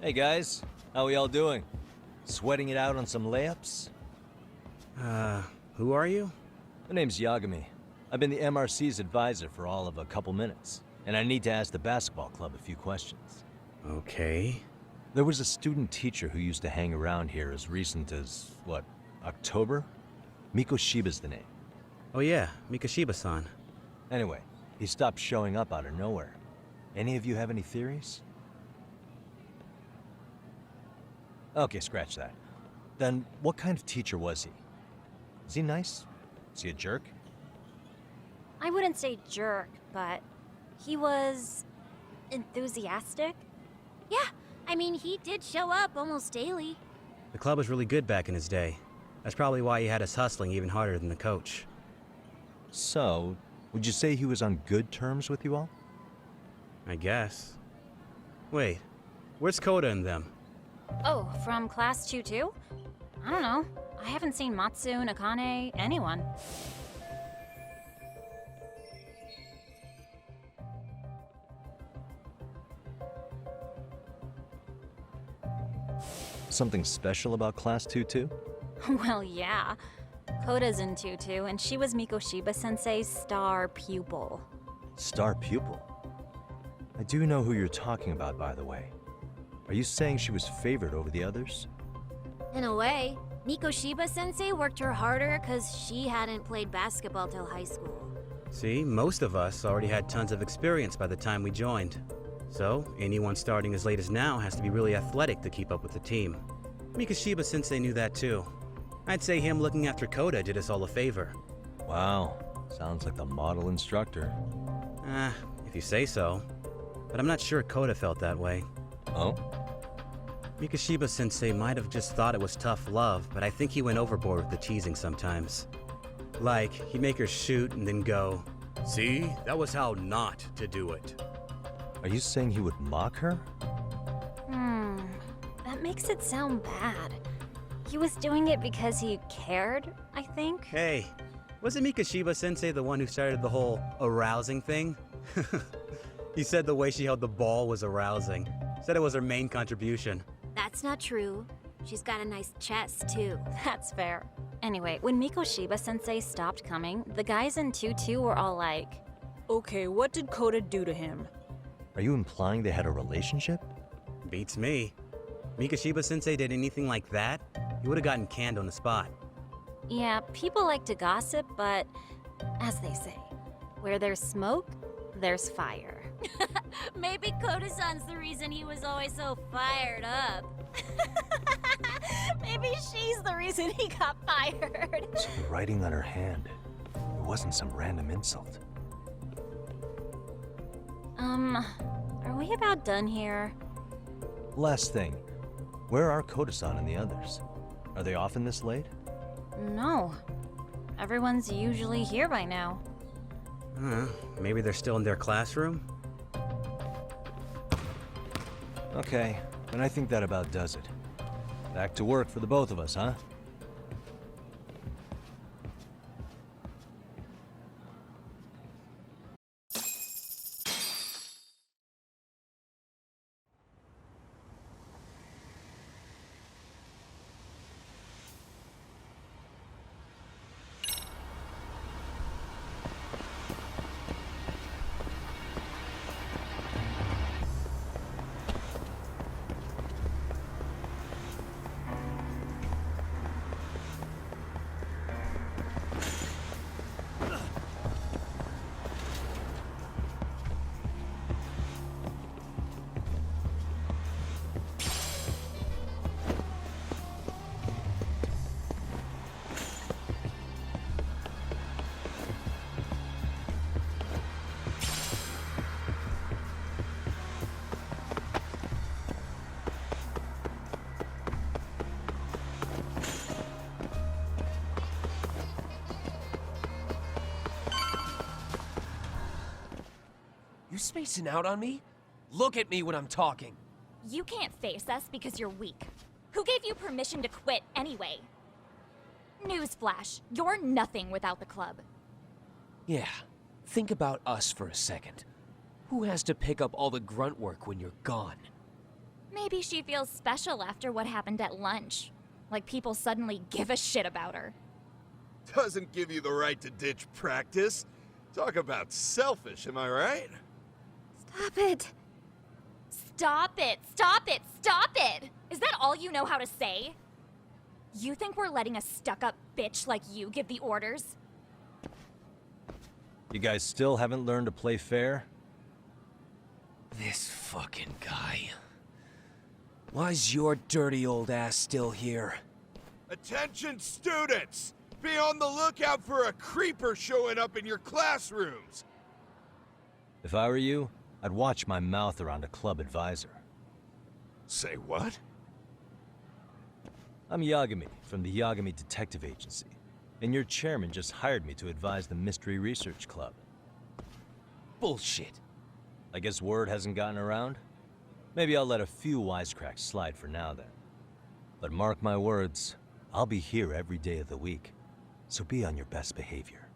Hey guys, how we all doing? Sweating it out on some layups? Who are you? My name's Yagami. I've been the MRC's advisor for all of a couple minutes, and I need to ask the basketball club a few questions. Okay. There was a student teacher who used to hang around here as recent as, what, October? Miko Shiba's the name. Oh yeah, Mikashiba-san. Anyway, he stopped showing up out of nowhere. Any of you have any theories? Okay, scratch that. Then, what kind of teacher was he? Is he nice? Is he a jerk? I wouldn't say jerk, but he was enthusiastic. Yeah, I mean, he did show up almost daily. The club was really good back in his day. That's probably why he had us hustling even harder than the coach. So, would you say he was on good terms with you all? I guess. Wait, where's Koda and them? Oh, from class 2 too? I don't know. I haven't seen Matsu, Nakane, anyone. Something special about Class 2 too? Well, yeah. Koda's in 2-2, and she was Miko Shiba-sensei's star pupil. Star pupil? I do know who you're talking about, by the way. Are you saying she was favored over the others? In a way, Miko Shiba-sensei worked her harder because she hadn't played basketball till high school. See, most of us already had tons of experience by the time we joined. So, anyone starting as late as now has to be really athletic to keep up with the team. Mikashiba-sensei knew that too. I'd say him looking after Koda did us all a favor. Wow, sounds like the model instructor. If you say so. But I'm not sure Koda felt that way. Oh? Mikashiba-sensei might have just thought it was tough love, but I think he went overboard with the teasing sometimes. Like, he'd make her shoot and then go, "See, that was how not to do it." Are you saying he would mock her? That makes it sound bad. He was doing it because he cared, I think. Hey, wasn't Mikashiba-sensei the one who started the whole arousing thing? He said the way she held the ball was arousing. Said it was her main contribution. That's not true. She's got a nice chest, too. That's fair. Anyway, when Miko Shiba-sensei stopped coming, the guys in 2-2 were all like, Okay, what did Koda do to him? Are you implying they had a relationship? Beats me. Mikashiba-sensei did anything like that, he would have gotten canned on the spot. yeah, people like to gossip, but as they say, where there's smoke, there's fire. Maybe Koda-san's the reason he was always so fired up. Maybe she's the reason he got fired. So the writing on her hand, it wasn't some random insult. Are we about done here? Last thing, where are Koda-san and the others? Are they often this late? No. Everyone's usually here by now. Maybe they're still in their classroom? Okay, then I think that about does it. Back to work for the both of us, huh? You spacing out on me? Look at me when I'm talking. You can't face us because you're weak. Who gave you permission to quit anyway? Newsflash, you're nothing without the club. Yeah, think about us for a second. Who has to pick up all the grunt work when you're gone? Maybe she feels special after what happened at lunch. Like people suddenly give a shit about her. Doesn't give you the right to ditch practice. Talk about selfish, am I right? Stop it. Stop it! Stop it! Stop it! Is that all you know how to say? You think we're letting a stuck-up bitch like you give the orders? You guys still haven't learned to play fair? This fucking guy. Why's your dirty old ass still here? Attention students! Be on the lookout for a creeper showing up in your classrooms! If I were you, I'd watch my mouth around a club advisor. Say what? I'm Yagami from the Yagami Detective Agency, and your chairman just hired me to advise the Mystery Research Club. Bullshit. I guess word hasn't gotten around? Maybe I'll let a few wisecracks slide for now then. But mark my words, I'll be here every day of the week, so be on your best behavior.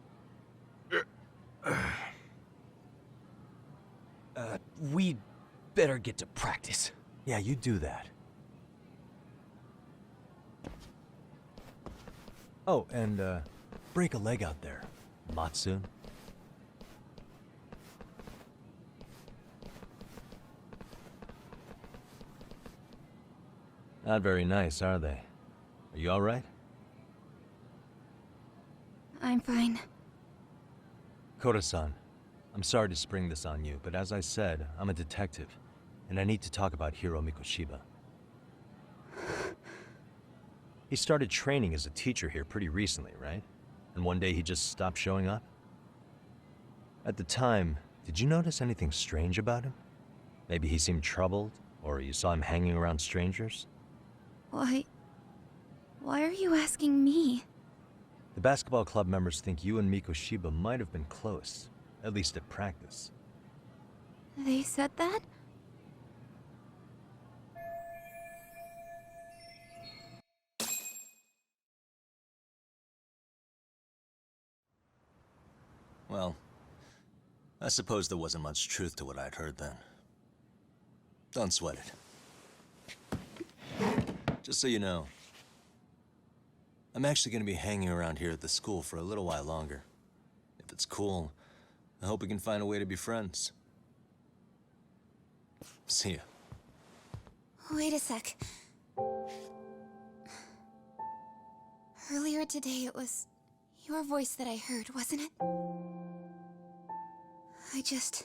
We'd better get to practice. Yeah, you do that. Oh, and break a leg out there, Matsu. Not very nice, are they? Are you all right? I'm fine. Koda-san, I'm sorry to spring this on you, but as I said, I'm a detective, and I need to talk about Hiro Mikoshiba. He started training as a teacher here pretty recently, right? And one day he just stopped showing up? At the time, did you notice anything strange about him? Maybe he seemed troubled, or you saw him hanging around strangers? Why are you asking me? The basketball club members think you and Mikoshiba might have been close, at least at practice. They said that? Well, I suppose there wasn't much truth to what I'd heard then. Don't sweat it. Just so you know, I'm actually going to be hanging around here at the school for a little while longer. If it's cool, I hope we can find a way to be friends. See ya. Wait a sec. Earlier today, it was your voice that I heard, wasn't it? I just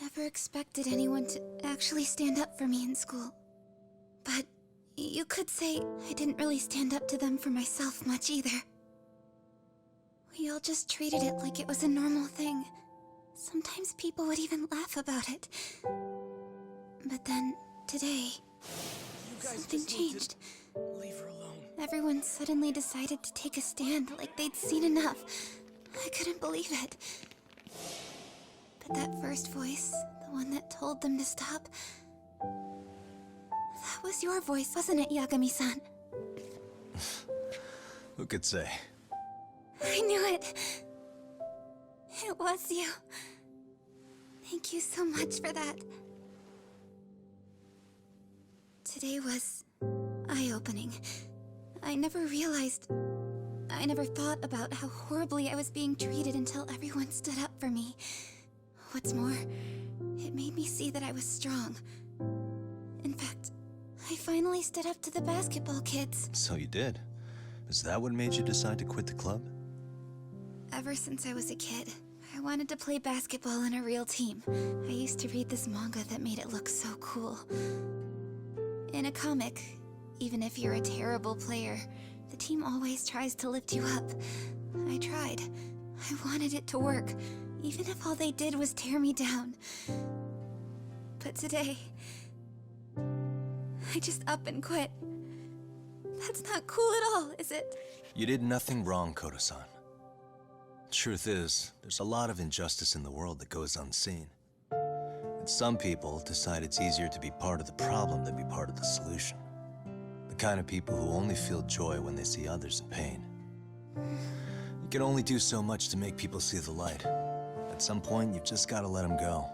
never expected anyone to actually stand up for me in school. But you could say I didn't really stand up to them for myself much either. We all just treated it like it was a normal thing. Sometimes people would even laugh about it. But then, today, something changed. Leave her alone. Everyone suddenly decided to take a stand like they'd seen enough. I couldn't believe it. But that first voice, the one that told them to stop, that was your voice, wasn't it, Yagami-san? Who could say? I knew it. It was you. Thank you so much for that. Today was eye-opening. I never thought about how horribly I was being treated until everyone stood up for me. What's more, it made me see that I was strong. In fact, I finally stood up to the basketball kids. So you did. Is that what made you decide to quit the club? Ever since I was a kid, I wanted to play basketball in a real team. I used to read this manga that made it look so cool. In a comic, even if you're a terrible player, the team always tries to lift you up. I tried. I wanted it to work, even if all they did was tear me down. But today, I just up and quit. That's not cool at all, is it? You did nothing wrong, Koda-san. Truth is, there's a lot of injustice in the world that goes unseen. And some people decide it's easier to be part of the problem than be part of the solution. The kind of people who only feel joy when they see others in pain. You can only do so much to make people see the light. At some point, you've just got to let them go.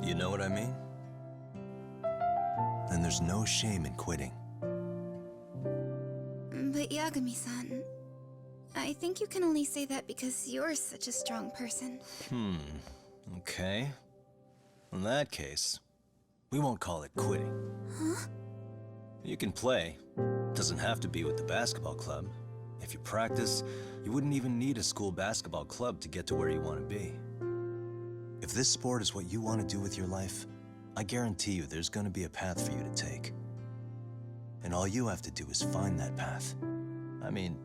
You know what I mean? then there's no shame in quitting. But Yagami-san, I think you can only say that because you're such a strong person. Okay. In that case, we won't call it quitting. Huh? You can play. Doesn't have to be with the basketball club. If you practice, you wouldn't even need a school basketball club to get to where you want to be. If this sport is what you want to do with your life, I guarantee you there's going to be a path for you to take. And all you have to do is find that path. I mean,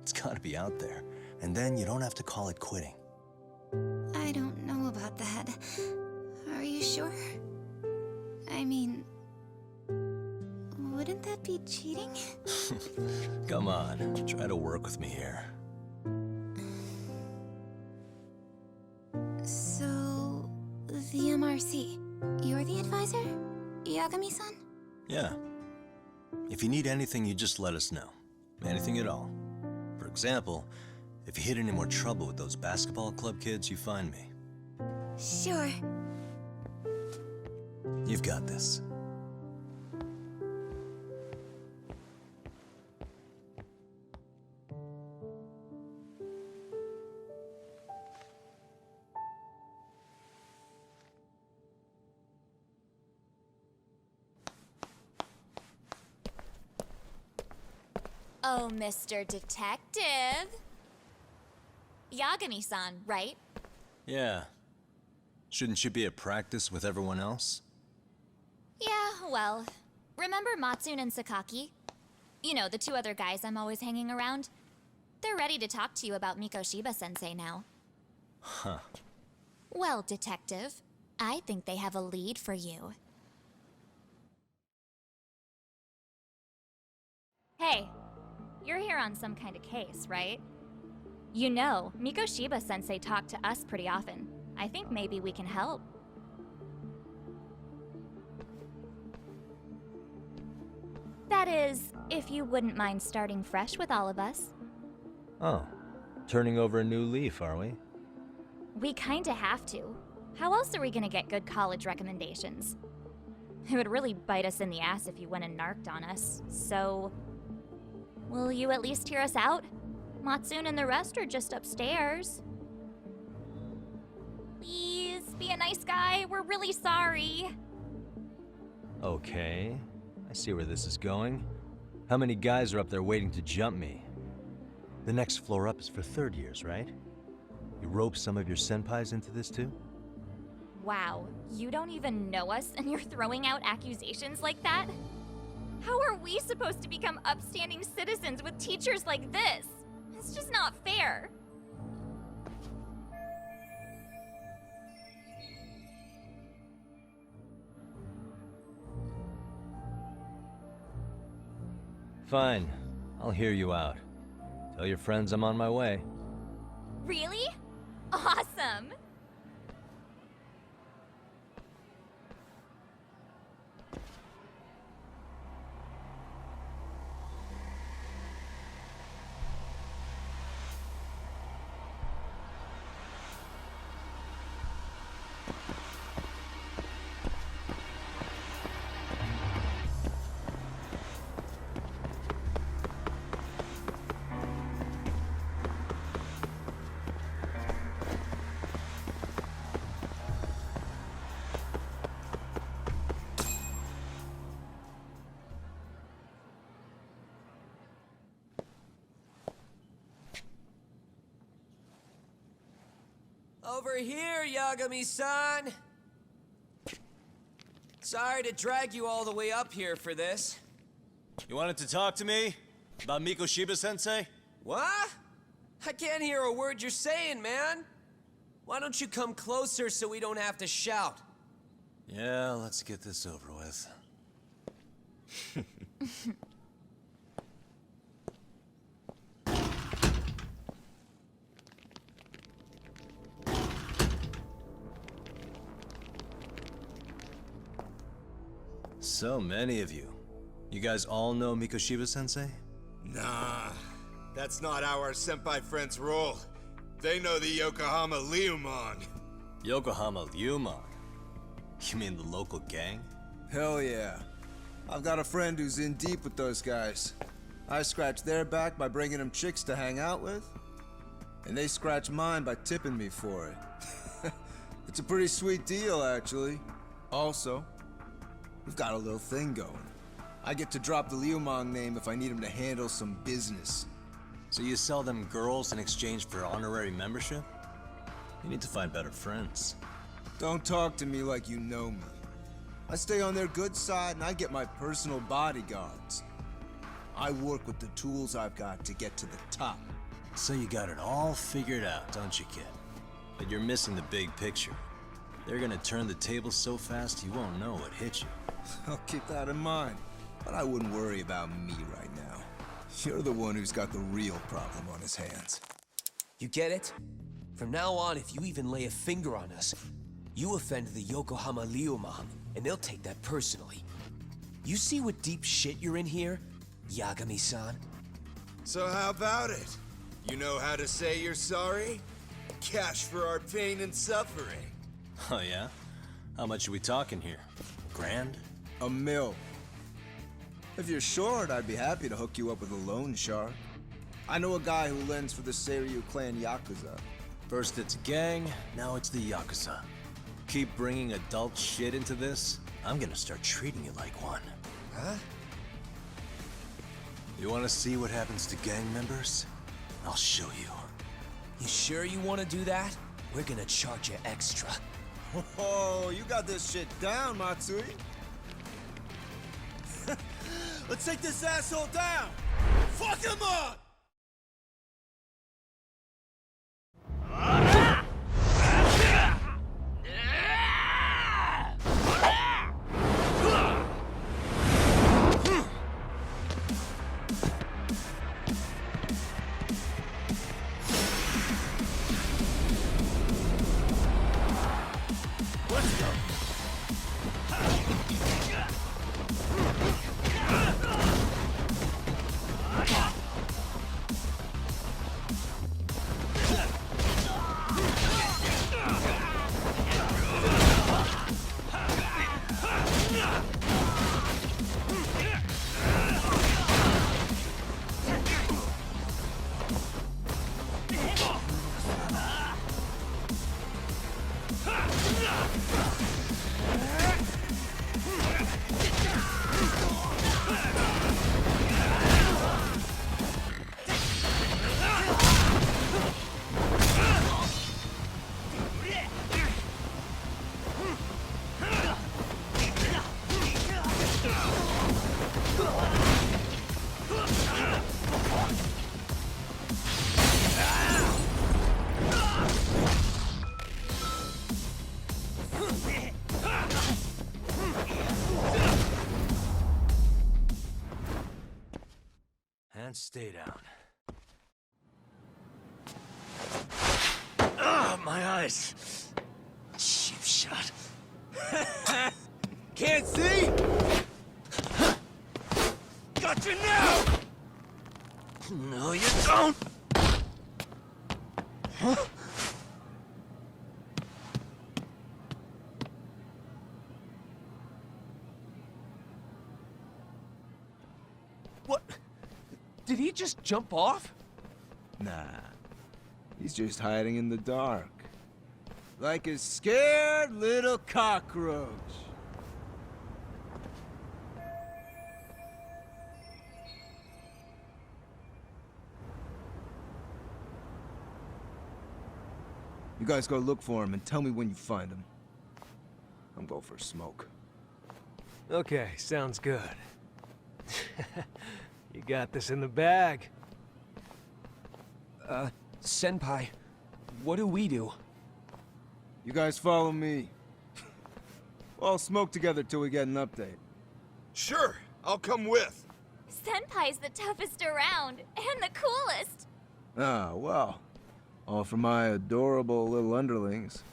it's got to be out there. And then you don't have to call it quitting. I don't know about that. Are you sure? I mean, wouldn't that be cheating? Come on, try to work with me here. So, the MRC, you're the advisor? Yagami-san? Yeah. If you need anything, you just let us know. Anything at all. For example, if you hit any more trouble with those basketball club kids, you find me. Sure. You've got this. Oh, Mr. Detective. Yagami-san, right? Yeah. Shouldn't you be at practice with everyone else? Yeah, well, remember Matsune and Sakaki? You know, the two other guys I'm always hanging around? They're ready to talk to you about Mikoshiba-sensei now. Huh. Well, Detective, I think they have a lead for you. Hey, you're here on some kind of case, right? You know, Mikoshiba-sensei talked to us pretty often. I think maybe we can help. That is, if you wouldn't mind starting fresh with all of us. Oh. Turning over a new leaf, are we? We kinda have to. How else are we gonna get good college recommendations? It would really bite us in the ass if you went and narked on us, so... Will you at least hear us out? Matsune and the rest are just upstairs. Please, be a nice guy. We're really sorry. Okay. I see where this is going. How many guys are up there waiting to jump me? The next floor up is for third years, right? You rope some of your senpais into this too? Wow, you don't even know us and you're throwing out accusations like that? How are we supposed to become upstanding citizens with teachers like this? It's just not fair. Fine. I'll hear you out. Tell your friends I'm on my way. Really? Awesome! Over here, Yagami-san! Sorry to drag you all the way up here for this. You wanted to talk to me? About Mikoshiba-sensei? What? I can't hear a word you're saying, man. Why don't you come closer so we don't have to shout? Yeah, let's get this over with. So many of you. You guys all know Mikoshiba-sensei? Nah, that's not how our senpai friends roll. They know the Yokohama Leomon. Yokohama Lyumon? You mean the local gang? Hell yeah. I've got a friend who's in deep with those guys. I scratch their back by bringing them chicks to hang out with, and they scratch mine by tipping me for it. It's a pretty sweet deal, actually. Also, we've got a little thing going. I get to drop the Liumang name if I need him to handle some business. So you sell them girls in exchange for honorary membership? You need to find better friends. Don't talk to me like you know me. I stay on their good side and I get my personal bodyguards. I work with the tools I've got to get to the top. So you got it all figured out, don't you, kid? But you're missing the big picture. They're gonna turn the tables so fast you won't know what hit you. I'll keep that in mind. But I wouldn't worry about me right now. You're the one who's got the real problem on his hands. You get it? From now on, if you even lay a finger on us, you offend the Yokohama Liumang, and they'll take that personally. You see what deep shit you're in here, Yagami-san? So how about it? You know how to say you're sorry? Cash for our pain and suffering. Oh yeah? How much are we talking here? Grand? $1 million. If you're short, I'd be happy to hook you up with a loan shark. I know a guy who lends for the Seiryu clan Yakuza. First it's a gang, now it's the Yakuza. Keep bringing adult shit into this, I'm gonna start treating you like one. Huh? You wanna see what happens to gang members? I'll show you. You sure you want to do that? We're gonna charge you extra. Oh, you got this shit down, Matsui. Let's take this asshole down! Fuck him up! And stay down. Ah, my eyes! Cheap shot. Can't see? Got you now! No, you don't! What? Did he just jump off? Nah. He's just hiding in the dark. Like a scared little cockroach. You guys go look for him and tell me when you find him. I'm going for a smoke. Okay, sounds good. You got this in the bag. Senpai, what do we do? You guys follow me. We'll all smoke together till we get an update. Sure, I'll come with. Senpai's the toughest around, and the coolest. Ah, well. All for my adorable little underlings.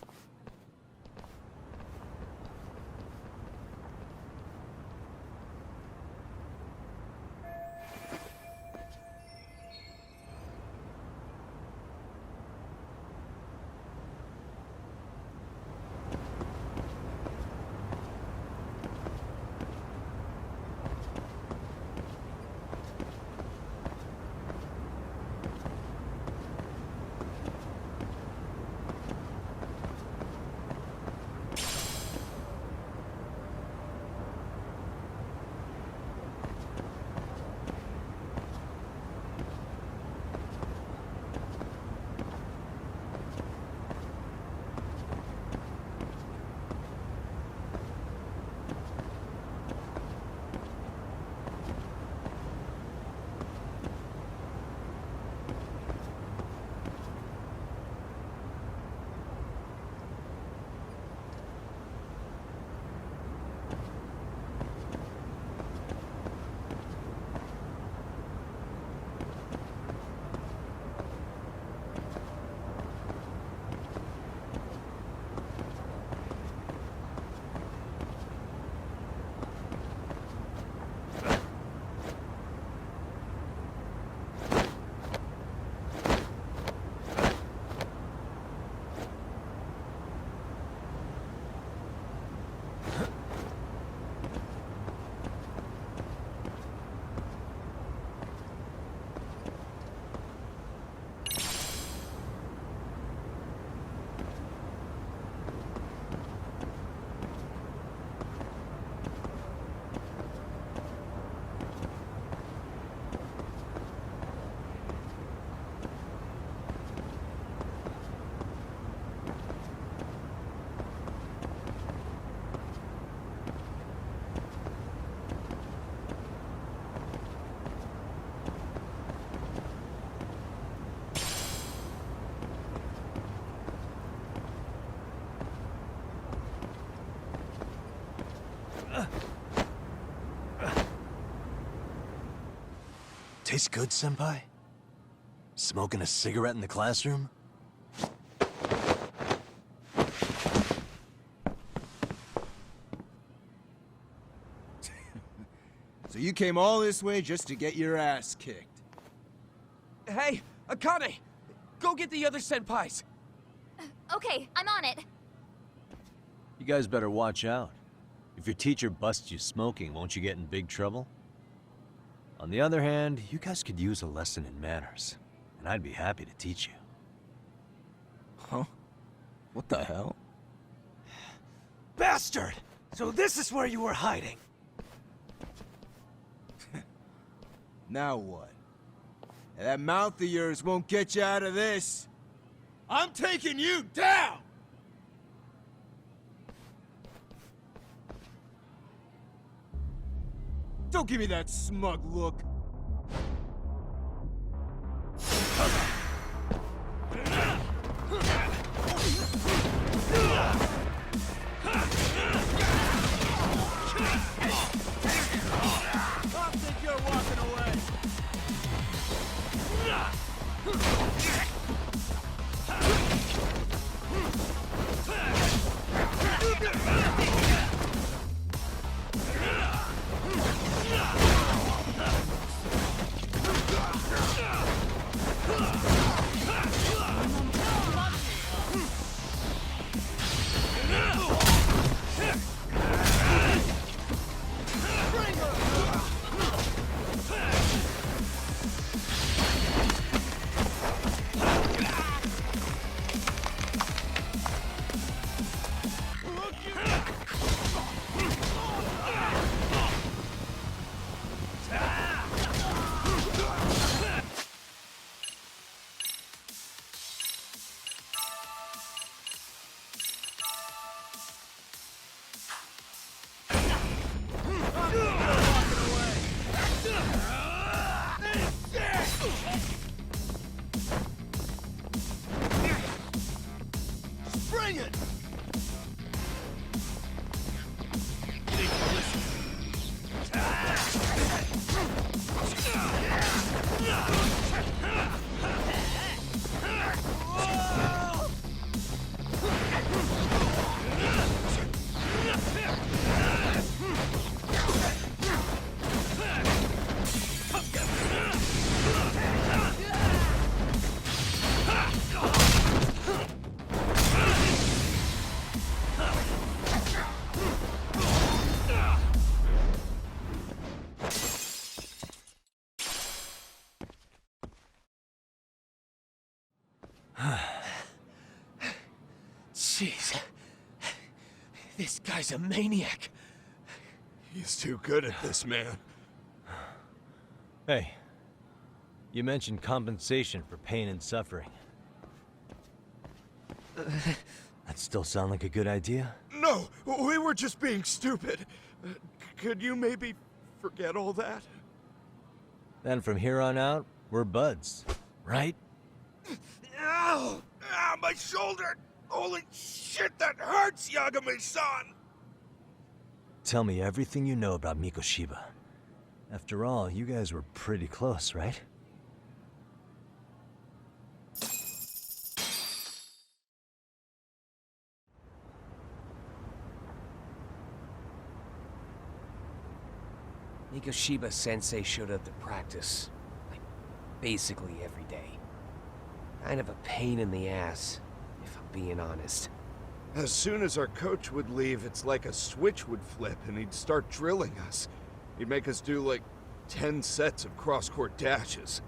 Tastes good, Senpai? Smoking a cigarette in the classroom? So you came all this way just to get your ass kicked? Hey, Akane! Go get the other senpais! Okay, I'm on it. You guys better watch out. If your teacher busts you smoking, won't you get in big trouble? On the other hand, you guys could use a lesson in manners, and I'd be happy to teach you. Huh? What the hell? Bastard! So this is where you were hiding. Now what? That mouth of yours won't get you out of this. I'm taking you down! Don't give me that smug look. I think you're walking away. Bring it! Jeez. This guy's a maniac. He's too good at this, man. Hey, you mentioned compensation for pain and suffering. That still sound like a good idea? No, we were just being stupid. Could you maybe forget all that? Then from here on out, we're buds, right? Ow! Ah, my shoulder! Holy shit, that hurts, Yagami-san! Tell me everything you know about Mikoshiba. After all, you guys were pretty close, right? Mikoshiba Sensei showed up to practice, like, basically every day. Kind of a pain in the ass, if I'm being honest. As soon as our coach would leave, it's like a switch would flip and he'd start drilling us. He'd make us do like 10 sets of cross-court dashes.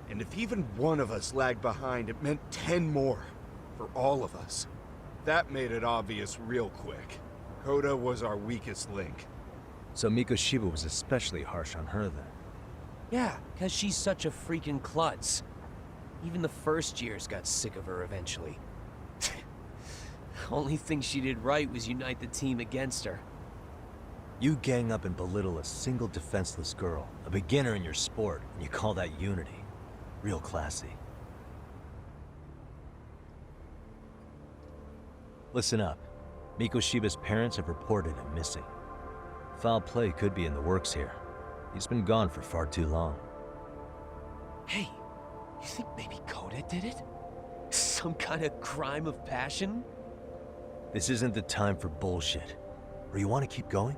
And if even one of us lagged behind, it meant 10 more for all of us. That made it obvious real quick. Koda was our weakest link. So Mikoshiba was especially harsh on her then. Yeah, because she's such a freaking klutz. Even the first years got sick of her eventually. Only thing she did right was unite the team against her. You gang up and belittle a single defenseless girl, a beginner in your sport, and you call that unity. Real classy. Listen up. Mikoshiba's parents have reported him missing. Foul play could be in the works here. He's been gone for far too long. Hey, you think maybe Koda did it? Some kind of crime of passion? This isn't the time for bullshit. Or you want to keep going?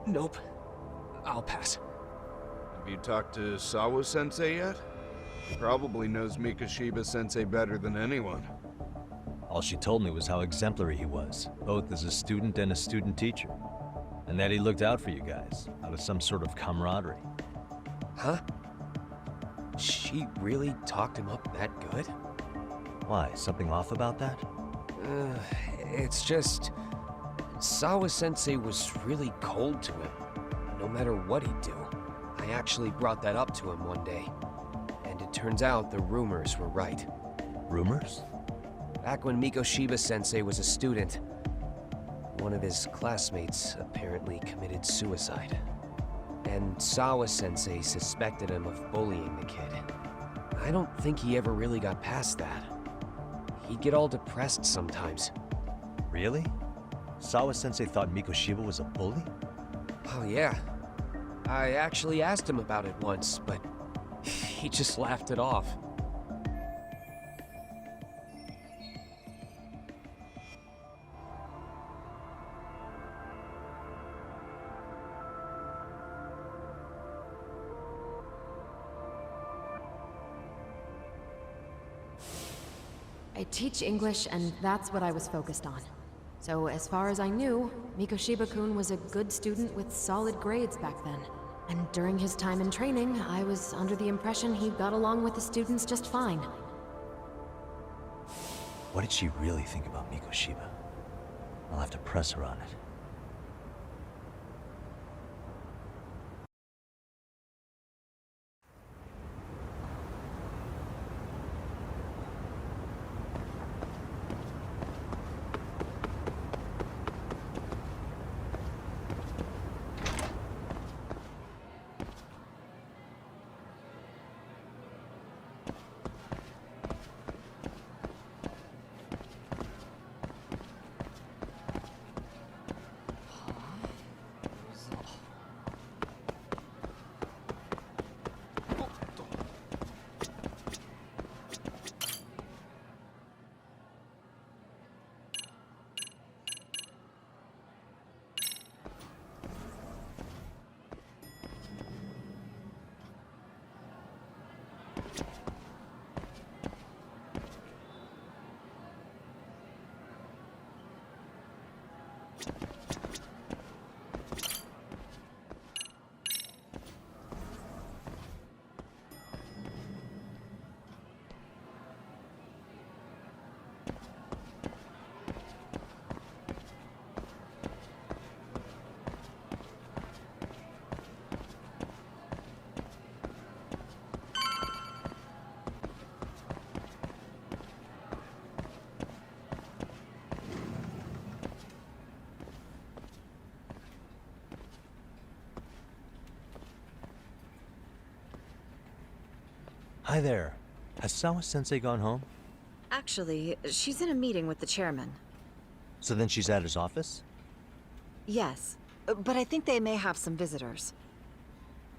Nope. I'll pass. Have you talked to Sawa-sensei yet? He probably knows Mikoshiba-sensei better than anyone. All she told me was how exemplary he was, both as a student and a student teacher. And that he looked out for you guys, out of some sort of camaraderie. Huh? She really talked him up that good? Why, something off about that? It's just... Sawa-sensei was really cold to him, no matter what he'd do. I actually brought that up to him one day. And it turns out the rumors were right. Rumors? Back when Mikoshiba-sensei was a student, one of his classmates apparently committed suicide. And Sawa-sensei suspected him of bullying the kid. I don't think he ever really got past that. He'd get all depressed sometimes. Really? Sawa-sensei thought Mikoshiba was a bully? Oh yeah. I actually asked him about it once, but he just laughed it off. I teach English, and that's what I was focused on. So as far as I knew, Mikoshiba-kun was a good student with solid grades back then. And during his time in training, I was under the impression he got along with the students just fine. What did she really think about Mikoshiba? I'll have to press her on it. Hi there. Has Sawa-sensei gone home? Actually, she's in a meeting with the chairman. So then she's at his office? Yes, but I think they may have some visitors.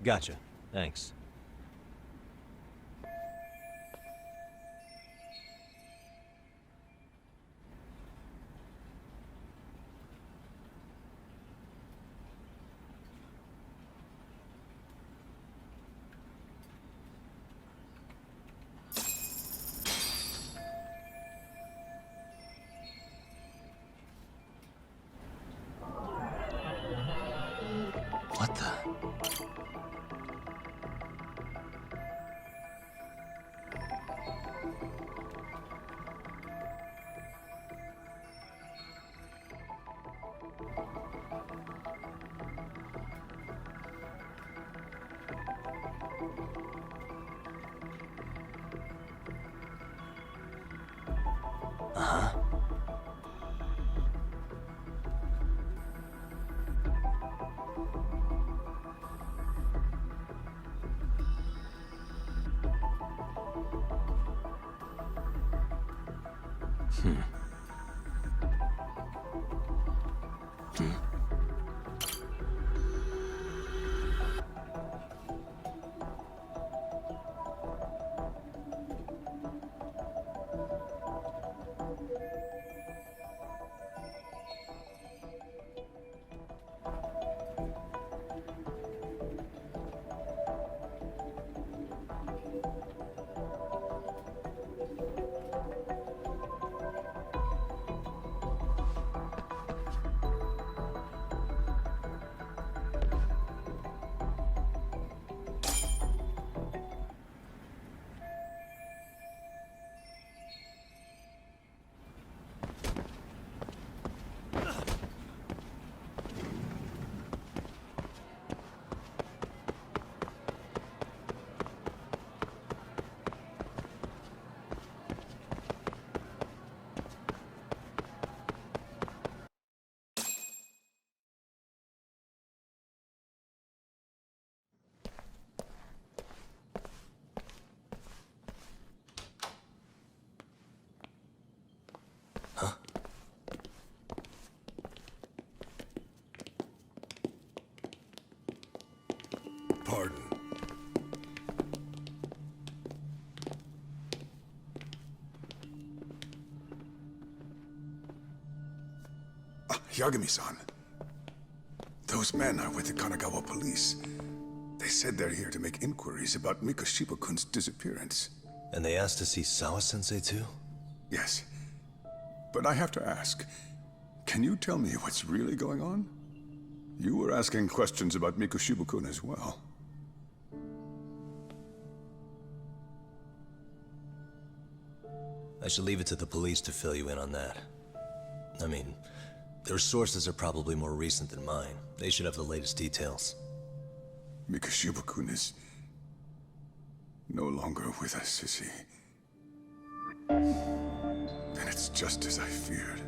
Gotcha. Thanks. What the? Uh-huh. Pardon. Yagami-san. Those men are with the Kanagawa police. They said they're here to make inquiries about Mikoshiba-kun's disappearance. And they asked to see Sawa-sensei too? Yes. But I have to ask, can you tell me what's really going on? You were asking questions about Mikoshiba-kun as well. I should leave it to the police to fill you in on that. I mean, their sources are probably more recent than mine. They should have the latest details. Mikoshiba-kun is no longer with us, is he? Then it's just as I feared.